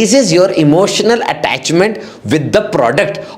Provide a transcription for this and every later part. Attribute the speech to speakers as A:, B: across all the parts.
A: increases your emotional attachment with the product।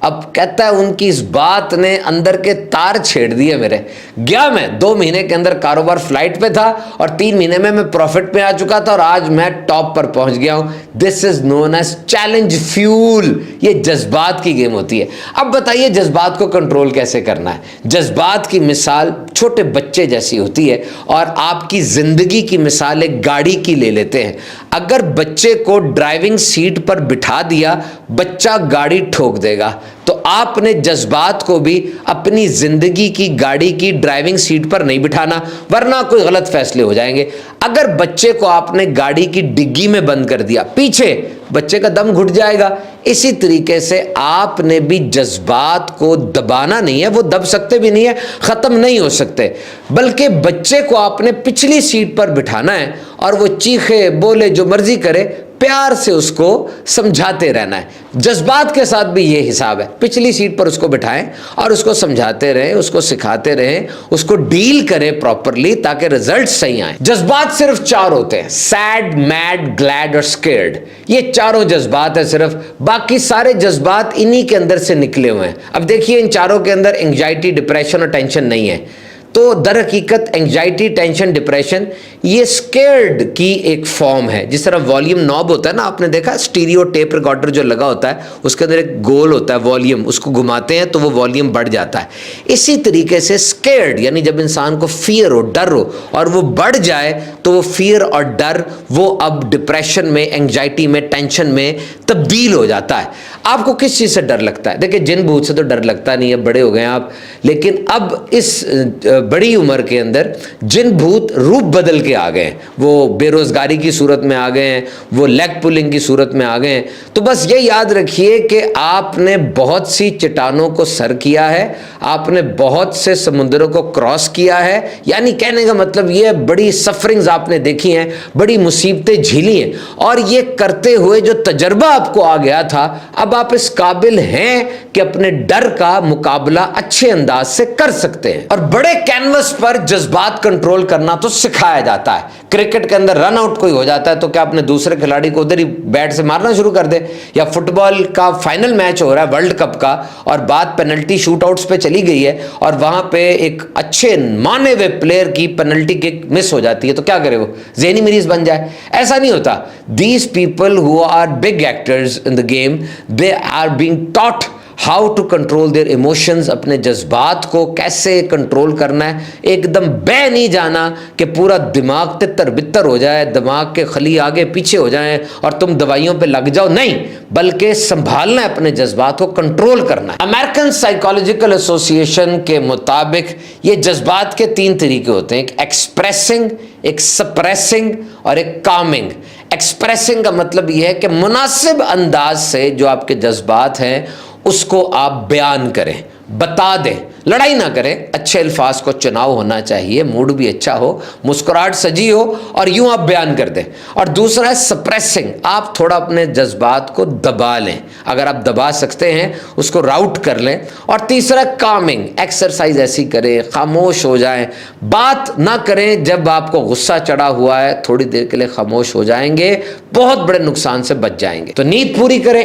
A: اب کہتا ہے ان کی اس بات نے اندر کے تار چھیڑ دیے میرے. گیا میں 2 مہینے کے اندر کاروبار فلائٹ پہ تھا اور 3 مہینے میں پروفٹ پہ آ چکا تھا اور آج میں ٹاپ پر پہنچ گیا ہوں. دس از نون ایز چیلنج فیول. یہ جذبات کی گیم ہوتی ہے. اب بتائیے جذبات کو کنٹرول کیسے کرنا ہے. جذبات کی مثال چھوٹے بچے جیسی ہوتی ہے اور آپ کی زندگی کی مثال ایک گاڑی کی لے لیتے ہیں. اگر بچے کو ڈرائیونگ سیٹ پر بٹھا دیا بچہ گاڑی ٹھوک دے گا. تو آپ نے جذبات کو بھی اپنی زندگی کی گاڑی کی ڈرائیونگ سیٹ پر نہیں بٹھانا ورنہ کوئی غلط فیصلے ہو جائیں گے. اگر بچے کو آپ نے گاڑی کی ڈگی میں بند کر دیا پیچھے بچے کا دم گھٹ جائے گا. اسی طریقے سے آپ نے بھی جذبات کو دبانا نہیں ہے. وہ دب سکتے بھی نہیں ہے, ختم نہیں ہو سکتے, بلکہ بچے کو آپ نے پچھلی سیٹ پر بٹھانا ہے اور وہ چیخے بولے جو مرضی کرے پیار سے اس کو سمجھاتے رہنا ہے. جذبات کے ساتھ بھی یہ حساب ہے. پچھلی سیٹ پر اس کو بٹھائیں اور اس کو سمجھاتے رہیں, اس کو سکھاتے رہیں, اس کو ڈیل کریں پراپرلی تاکہ رزلٹ صحیح آئیں. جذبات صرف 4 ہوتے ہیں, سیڈ, میڈ, گلیڈ اور اسکیئرڈ. یہ چاروں جذبات ہیں صرف, باقی سارے جذبات انہی کے اندر سے نکلے ہوئے ہیں. اب دیکھیے ان چاروں کے اندر انگزائٹی, ڈپریشن اور ٹینشن نہیں ہے. تو در حقیقت انگزائٹی, ٹینشن, ڈپریشن یہ اسکیئرڈ کی ایک فارم ہے. جس طرح والیوم نوب ہوتا ہے نا, آپ نے دیکھا اسٹیریو ٹیپ ریکارڈر جو لگا ہوتا ہے اس کے اندر ایک گول ہوتا ہے والیوم, اس کو گھماتے ہیں تو وہ والیوم بڑھ جاتا ہے. اسی طریقے سے اسکیئرڈ یعنی جب انسان کو فیئر ہو, ڈر ہو اور وہ بڑھ جائے تو وہ فیئر اور ڈر وہ اب ڈپریشن میں, انگزائٹی میں, ٹینشن میں تبدیل ہو جاتا ہے. آپ کو کس چیز سے ڈر لگتا ہے؟ دیکھیں جن بھوت سے تو ڈر لگتا نہیں ہے, بڑے ہو گئے ہیں آپ, لیکن اب اس بڑی عمر کے اندر جن بھوت روپ بدل کے آ گئے ہیں. وہ بے روزگاری کی صورت میں آ گئے ہیں, وہ لیگ پولنگ کی صورت میں آ گئے ہیں. تو بس یہ یاد رکھیے کہ آپ نے بہت سی چٹانوں کو سر کیا ہے, آپ نے بہت سے سمندروں کو کراس کیا ہے. یعنی کہنے کا مطلب یہ بڑی سفرنگز آپ نے دیکھی ہیں, بڑی مصیبتیں جھیلی ہیں, اور یہ کرتے ہوئے جو تجربہ آپ کو آ گیا تھا اب آپ اس قابل ہیں کہ اپنے ڈر کا مقابلہ اچھے انداز سے کر سکتے ہیں. اور بڑے کینوس پر جذبات کنٹرول کرنا تو سکھایا جاتا ہے. کرکٹ کے اندر رن آؤٹ کوئی ہو جاتا ہے تو کیا اپنے دوسرے کھلاڑی کو ادھر ہی بیٹ سے مارنا شروع کر دے؟ یا فٹ بال کا فائنل میچ ہو رہا ہے ورلڈ کپ کا اور بات پینلٹی شوٹ آؤٹس پہ چلی گئی ہے اور وہاں پہ ایک اچھے مانے ہوئے پلیئر کی پینلٹی کک مس ہو جاتی ہے تو کیا کرے وہ؟ ذہنی مریض بن جائے؟ ایسا نہیں ہوتا. These people who are big actors in the game, they are being taught how to control their emotions. اپنے جذبات کو کیسے کنٹرول کرنا ہے. ایک دم بہ نہیں جانا کہ پورا دماغ تتر بتر ہو جائے, دماغ کے خلی آگے پیچھے ہو جائیں اور تم دوائیوں پہ لگ جاؤ. نہیں, بلکہ سنبھالنا ہے, اپنے جذبات کو کنٹرول کرنا ہے. امریکن سائیکالوجیکل ایسوسیشن کے مطابق یہ جذبات کے 3 طریقے ہوتے ہیں, ایک ایکسپریسنگ, ایک سپریسنگ اور ایک کامنگ. ایکسپریسنگ کا مطلب یہ ہے کہ مناسب انداز سے جو آپ کے جذبات ہیں اس کو آپ بیان کریں, بتا دیں, لڑائی نہ کریں, اچھے الفاظ کو چناؤ ہونا چاہیے, موڈ بھی اچھا ہو, مسکراہٹ سجی ہو اور یوں آپ بیان کر دیں. اور دوسرا ہے سپریسنگ, آپ تھوڑا اپنے جذبات کو دبا لیں, اگر آپ دبا سکتے ہیں اس کو راؤٹ کر لیں. اور تیسرا کامنگ, ایکسرسائز ایسی کریں, خاموش ہو جائیں, بات نہ کریں جب آپ کو غصہ چڑھا ہوا ہے, تھوڑی دیر کے لیے خاموش ہو جائیں گے, بہت بڑے نقصان سے بچ جائیں گے. تو نیند پوری کریں,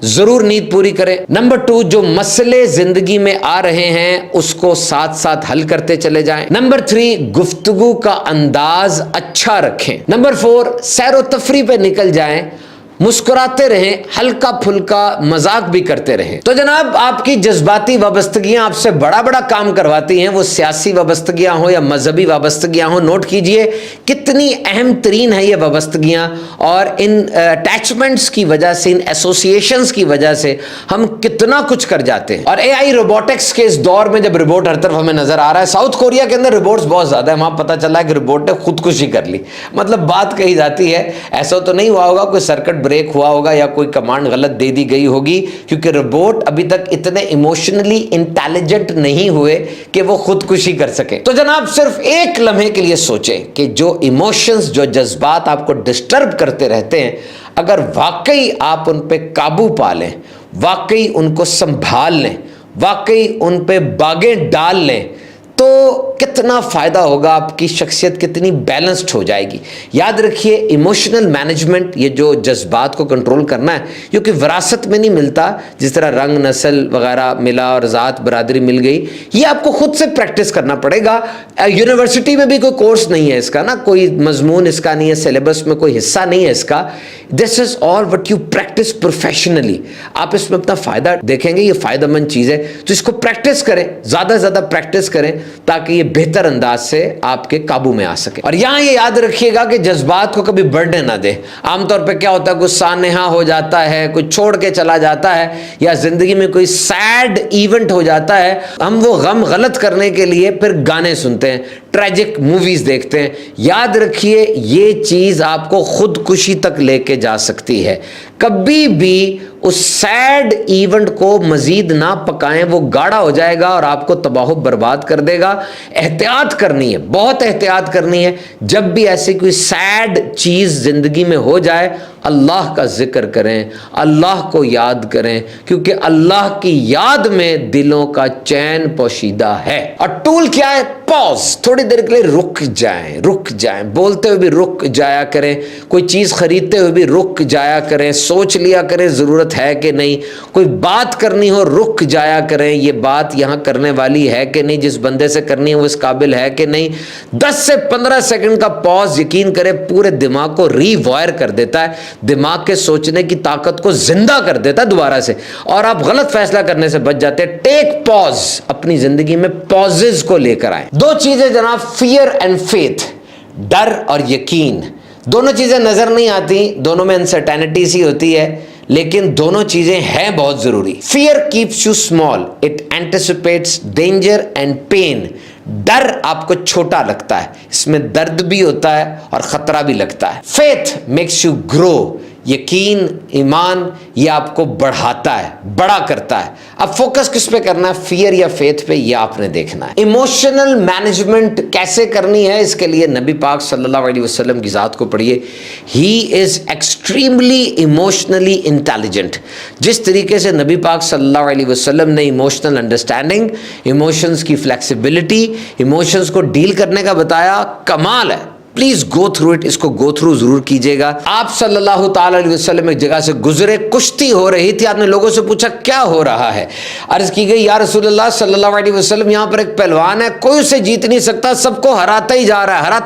A: ضرور نیند پوری کریں. نمبر 2, جو مسئلے زندگی میں آ رہے ہیں اس کو ساتھ ساتھ حل کرتے چلے جائیں. نمبر 3, گفتگو کا انداز اچھا رکھیں. نمبر 4, سیر و تفریح پہ نکل جائیں, مسکراتے رہیں, ہلکا پھلکا مذاق بھی کرتے رہیں. تو جناب آپ کی جذباتی وابستگیاں آپ سے بڑا بڑا کام کرواتی ہیں, وہ سیاسی وابستگیاں ہوں یا مذہبی وابستگیاں ہوں. نوٹ کیجئے کتنی اہم ترین ہیں یہ وابستگیاں, اور ان اٹیچمنٹس کی وجہ سے, ان ایسوسیشنز کی وجہ سے ہم کتنا کچھ کر جاتے ہیں. اور اے آئی روبوٹکس کے اس دور میں جب روبوٹ ہر طرف ہمیں نظر آ رہا ہے, ساؤتھ کوریا کے اندر روبوٹس بہت زیادہ ہیں, وہاں پتہ چلا ہے کہ روبوٹ نے خودکشی کر لی. مطلب بات کہی جاتی ہے, ایسا تو نہیں ہوا ہوگا کوئی سرکٹ بریک ہوا ہوگا یا کوئی کمانڈ غلط دے دی گئی ہوگی, کیونکہ روبوٹ ابھی تک اتنے ایموشنلی انٹیلیجنٹ نہیں ہوئے کہ وہ خودکشی کر سکے. تو جناب صرف ایک لمحے کے لیے سوچیں کہ جو ایموشنز, جو جذبات آپ کو ڈسٹرب کرتے رہتے ہیں, اگر واقعی آپ ان پہ قابو پا لیں, واقعی ان کو سنبھال لیں, واقعی ان پہ باغیں ڈال لیں, تو کتنا فائدہ ہوگا، آپ کی شخصیت کتنی بیلنسڈ ہو جائے گی۔ یاد رکھیے ایموشنل مینجمنٹ، یہ جو جذبات کو کنٹرول کرنا ہے، کیونکہ وراثت میں نہیں ملتا، جس طرح رنگ نسل وغیرہ ملا اور ذات برادری مل گئی، یہ آپ کو خود سے پریکٹس کرنا پڑے گا۔ یونیورسٹی میں بھی کوئی کورس نہیں ہے اس کا، نا کوئی مضمون اس کا نہیں ہے، سلیبس میں کوئی حصہ نہیں ہے اس کا۔ This is all what you practice professionally. آپ اس میں اپنا فائدہ دیکھیں گے، یہ فائدہ مند چیز ہے، تو اس کو پریکٹس کریں، زیادہ سے زیادہ پریکٹس کریں تاکہ یہ بہتر انداز سے آپ کے قابو میں آ سکے۔ اور یہاں یہ یاد رکھیے گا کہ جذبات کو کبھی بڑھنے نہ دے۔ عام طور پہ کیا ہوتا ہے، کوئی سانحہ ہو جاتا ہے، کوئی چھوڑ کے چلا جاتا ہے، یا زندگی میں کوئی سیڈ ایونٹ ہو جاتا ہے، ہم وہ غم غلط کرنے کے لیے پھر گانے سنتے ہیں، ٹریجک موویز دیکھتے ہیں۔ یاد رکھیے یہ چیز آپ کو خودکشی تک لے کے جا سکتی ہے۔ کبھی بھی اس سیڈ ایونٹ کو مزید نہ پکائیں، وہ گاڑھا ہو جائے گا اور آپ کو تباہ و برباد کر دے گا۔ احتیاط کرنی ہے، بہت احتیاط کرنی ہے۔ جب بھی ایسی کوئی سیڈ چیز زندگی میں ہو جائے، اللہ کا ذکر کریں، اللہ کو یاد کریں، کیونکہ اللہ کی یاد میں دلوں کا چین پوشیدہ ہے۔ اور ٹول کیا ہے؟ پاز، تھوڑی دیر کے لیے رک جائیں، بولتے ہوئے بھی رک جایا کریں، کوئی چیز خریدتے ہوئے بھی رک جایا کریں، سوچ لیا کریں ضرورت ہے کہ نہیں، کوئی بات کرنی ہو رک جایا کریں، یہ بات یہاں کرنے والی ہے کہ نہیں، جس بندے سے کرنی ہے وہ اس قابل ہے کہ نہیں۔ 10 سے 15 سیکنڈ کا پاز یقین کریں پورے دماغ کو ری وائر کر دیتا ہے، دماغ کے سوچنے کی طاقت کو زندہ کر دیتا ہے دوبارہ سے، اور آپ غلط فیصلہ کرنے سے بچ جاتے ہیں۔ ٹیک پاز، اپنی زندگی میں پازز کو لے کر آئیں۔ دو چیزیں جناب، فیئر اینڈ فیتھ، ڈر اور یقین، دونوں چیزیں نظر نہیں آتی، دونوں میں انسرٹینٹی سی ہوتی ہے، لیکن دونوں چیزیں ہیں بہت ضروری۔ Fear keeps you small, it anticipates danger and pain. ڈر آپ کو چھوٹا لگتا ہے، اس میں درد بھی ہوتا ہے اور خطرہ بھی لگتا ہے۔ فیتھ میکس یو گرو، یقین، ایمان، یہ آپ کو بڑھاتا ہے، بڑا کرتا ہے۔ اب فوکس کس پہ کرنا ہے، فیئر یا فیتھ پہ، یہ آپ نے دیکھنا ہے۔ ایموشنل مینجمنٹ کیسے کرنی ہے، اس کے لیے نبی پاک صلی اللہ علیہ وسلم کی ذات کو پڑھیے۔ ہی از ایکسٹریملی ایموشنلی انٹیلیجنٹ۔ جس طریقے سے نبی پاک صلی اللہ علیہ وسلم نے ایموشنل انڈرسٹینڈنگ، ایموشنز کی فلیکسیبلٹی، ایموشنز کو ڈیل کرنے کا بتایا، کمال ہے۔ پلیز گو تھرو اٹ، اس کو گو تھرو ضرور کیجیے گا۔ آپ صلی اللہ تعالی علیہ وسلم ایک جگہ سے گزرے، کشتی ہو رہی تھی، آپ نے لوگوں سے پوچھا کیا ہو رہا ہے؟ عرض کی گئی یا رسول اللہ صلی اللہ علیہ وسلم، یہاں پر ایک پہلوان ہے، کوئی اسے جیت نہیں سکتا، سب کو ہراتا ہی جا رہا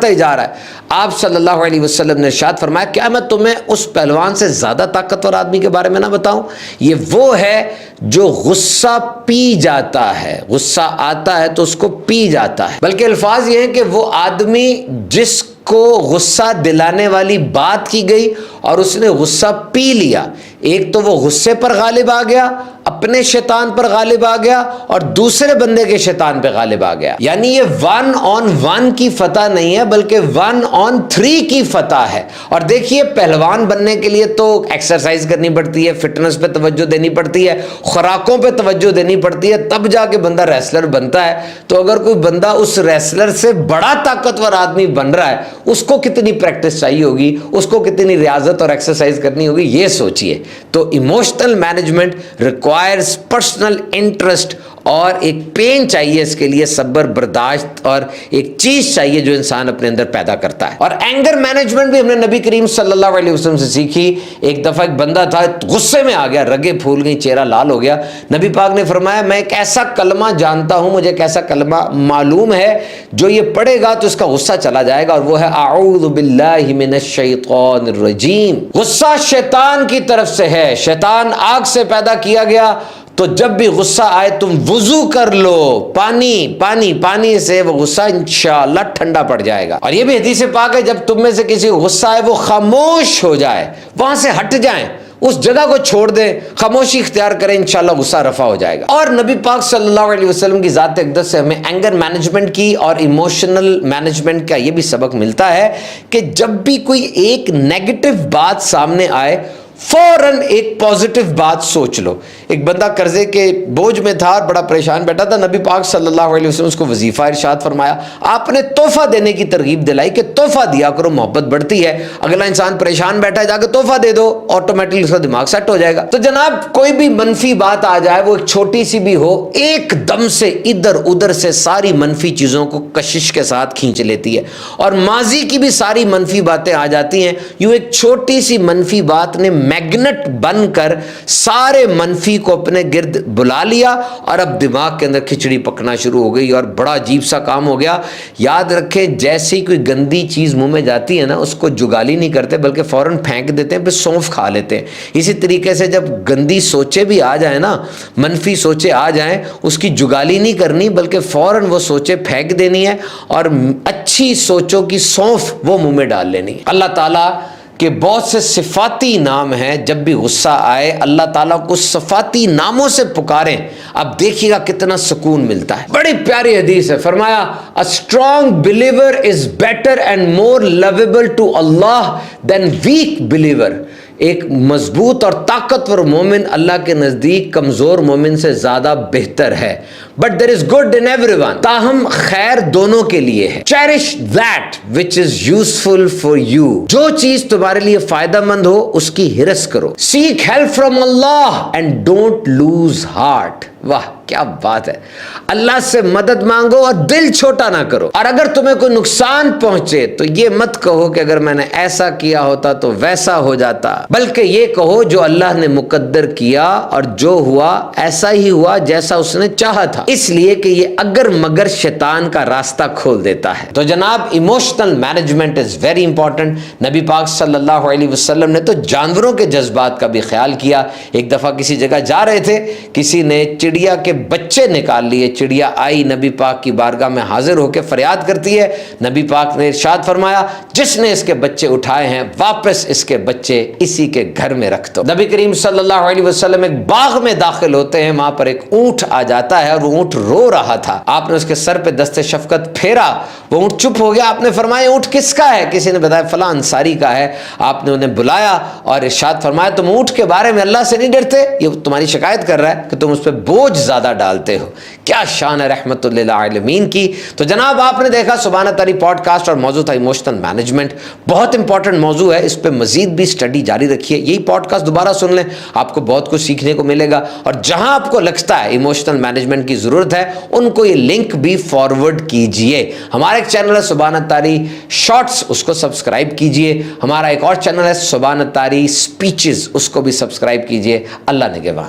A: ہے۔ آپ صلی اللہ علیہ وسلم نے ارشاد فرمایا، کیا میں تمہیں اس پہلوان سے زیادہ طاقتور آدمی کے بارے میں نہ بتاؤں؟ یہ وہ ہے جو غصہ پی جاتا ہے، غصہ آتا ہے تو اس کو پی جاتا ہے۔ بلکہ الفاظ یہ ہیں کہ وہ آدمی جس کو غصہ دلانے والی بات کی گئی اور اس نے غصہ پی لیا، ایک تو وہ غصے پر غالب آ گیا، اپنے شیطان پر غالب آ گیا، اور دوسرے بندے کے شیطان پہ غالب آ گیا۔ یعنی یہ 1 on 1 کی فتح نہیں ہے، بلکہ 1 on 3 کی فتح ہے۔ اور دیکھیے پہلوان بننے کے لیے تو ایکسرسائز کرنی پڑتی ہے، فٹنس پہ توجہ دینی پڑتی ہے، خوراکوں پہ توجہ دینی پڑتی ہے، تب جا کے بندہ ریسلر بنتا ہے۔ تو اگر کوئی بندہ اس ریسلر سے بڑا طاقتور آدمی بن رہا ہے، اس کو کتنی پریکٹس چاہیے ہوگی، اس کو کتنی ریاضت اور ایکسرسائز کرنی ہوگی، یہ سوچئے۔ تو emotional management requires personal interest, اور ایک پین چاہیے اس کے لیے، صبر، برداشت، اور ایک چیز چاہیے جو انسان اپنے اندر پیدا کرتا ہے۔ اور اینگر مینجمنٹ بھی ہم نے نبی کریم صلی اللہ علیہ وسلم سے سیکھی۔ ایک دفعہ ایک بندہ تھا، غصے میں آ گیا، رگیں پھول گئیں، چہرہ لال ہو گیا۔ نبی پاک نے فرمایا، میں ایک ایسا کلمہ جانتا ہوں، مجھے ایک ایسا کلمہ معلوم ہے، جو یہ پڑھے گا تو اس کا غصہ چلا جائے گا، اور وہ ہے اعوذ باللہ من الشیطان الرجیم۔ غصہ شیطان کی طرف سے ہے، شیطان آگ سے پیدا کیا گیا، تو جب بھی غصہ آئے تم وضو کر لو، پانی سے وہ غصہ انشاءاللہ ٹھنڈا پڑ جائے گا۔ اور یہ بھی حدیث پاک ہے، جب تم میں سے کسی کو غصہ آئے وہ خاموش ہو جائے، وہاں سے ہٹ جائیں، اس جگہ کو چھوڑ دیں، خاموشی اختیار کریں، انشاءاللہ غصہ رفع ہو جائے گا۔ اور نبی پاک صلی اللہ علیہ وسلم کی ذات اقدس سے ہمیں اینگر مینجمنٹ کی اور ایموشنل مینجمنٹ کا یہ بھی سبق ملتا ہے کہ جب بھی کوئی ایک نیگیٹو بات سامنے آئے، فوراً ایک پازیٹیو بات سوچ لو۔ ایک بندہ قرضے کے بوجھ میں تھا اور بڑا پریشان بیٹھا تھا. نبی پاک صلی اللہ علیہ وسلم اس کو وظیفہ ارشاد فرمایا. آپ نے تحفہ دینے کی ترغیب دلائی کہ تحفہ دیا کرو, محبت بڑھتی ہے. اگلا انسان پریشان بیٹھا ہے, جا کے تحفہ دے دو, آٹومیٹکلی اس کا دماغ سیٹ ہو جائے گا. تو جناب کوئی بھی منفی بات آ جائے, وہ ایک چھوٹی سی بھی ہو, ایک دم سے ادھر ادھر سے ساری منفی چیزوں کو کشش کے ساتھ کھینچ لیتی ہے. اور ماضی کی بھی ساری منفی باتیں آ جاتی ہیں. یوں ایک چھوٹی سی منفی بات نے میگنٹ بن کر سارے منفی کو اپنے گرد بلا لیا, اور اب دماغ کے اندر کھچڑی پکنا شروع ہو گئی, اور بڑا عجیب سا کام ہو گیا. یاد رکھیں, جیسے ہی کوئی گندی چیز منہ میں جاتی ہے نا, اس کو جگالی نہیں کرتے بلکہ فوراً پھینک دیتے ہیں, پھر سونف کھا لیتے ہیں. اسی طریقے سے جب گندی سوچیں بھی آ جائیں نا, منفی سوچیں آ جائیں, اس کی جگالی نہیں کرنی بلکہ فوراً وہ سوچیں پھینک دینی ہے, اور اچھی سوچوں کی سونف وہ منہ میں ڈال لینی. اللہ تعالیٰ کہ بہت سے صفاتی نام ہیں, جب بھی غصہ آئے اللہ تعالیٰ کو صفاتی ناموں سے پکاریں. اب دیکھیے گا کتنا سکون ملتا ہے. بڑی پیاری حدیث ہے, فرمایا a strong believer is better and more lovable to Allah than weak believer. ایک مضبوط اور طاقتور مومن اللہ کے نزدیک کمزور مومن سے زیادہ بہتر ہے. But there is good in everyone. تاہم خیر دونوں کے لیے ہے. Cherish that which is useful for you. جو چیز تمہارے لیے فائدہ مند ہو اس کی ہرس کرو. Seek help from Allah and don't lose heart. واہ کیا بات ہے. اللہ سے مدد مانگو اور دل چھوٹا نہ کرو. اور اگر تمہیں کوئی نقصان پہنچے تو یہ مت کہو کہ اگر میں نے ایسا کیا ہوتا تو ویسا ہو جاتا, بلکہ یہ کہو جو اللہ نے مقدر کیا اور جو ہوا ایسا ہی ہوا جیسا اس نے چاہا تھا, اس لیے کہ یہ اگر مگر شیطان کا راستہ کھول دیتا ہے. تو جناب emotional management is very important. نبی پاک صلی اللہ علیہ وسلم نے تو جانوروں کے جذبات کا بھی خیال کیا. ایک دفعہ کسی جگہ جا رہے تھے, کسی نے چڑیا کے بچے نکال لیے. چڑیا آئی نبی پاک کی بارگاہ میں حاضر ہو کے فریاد کرتی ہے. نبی پاک نے ارشاد فرمایا جس نے اس کے بچے اٹھائے ہیں واپس اس کے بچے اسی کے گھر میں رکھ دو. نبی کریم صلی اللہ علیہ وسلم ایک باغ میں داخل ہوتے ہیں, وہاں پر ایک اونٹ آ جاتا ہے اور وہ اونٹ رو رہا تھا. آپ نے اس کے سر پہ دست شفقت پھیرا, وہ اونٹ چپ ہو گیا. آپ نے فرمایا اونٹ کس کا ہے؟ کسی نے بتایا فلاں انصاری کا ہے. آپ نے انہیں بلایا اور ارشاد فرمایا تم اونٹ کے بارے میں اللہ سے نہیں ڈرتے؟ یہ تمہاری شکایت کر رہا ہے کہ تم اس پہ بوجھ زیادہ ڈالتے ہو. کیا شان ہے رحمت للعالمین کی. تو جناب آپ نے دیکھا سبحانہ تعالی پوڈ کاسٹ, اور موضوع تھا ایموشنل مینجمنٹ. بہت امپورٹنٹ موضوع ہے, اس پہ مزید بھی اسٹڈی جاری رکھیے. یہی پوڈ کاسٹ دوبارہ سن لیں, آپ کو بہت کچھ سیکھنے کو ملے گا. اور جہاں آپ کو لگتا ہے ایموشنل مینجمنٹ کی ضرورت ہے ان کو یہ لنک بھی فارورڈ کیجئے. ہمارا ایک چینل ہے سبحانہ تعالی شارٹس, اس کو سبسکرائب کیجئے. ہمارا ایک اور چینل ہے سبحانہ تعالی اسپیچز, اس کو بھی سبسکرائب کیجئے. اللہ نگہبان.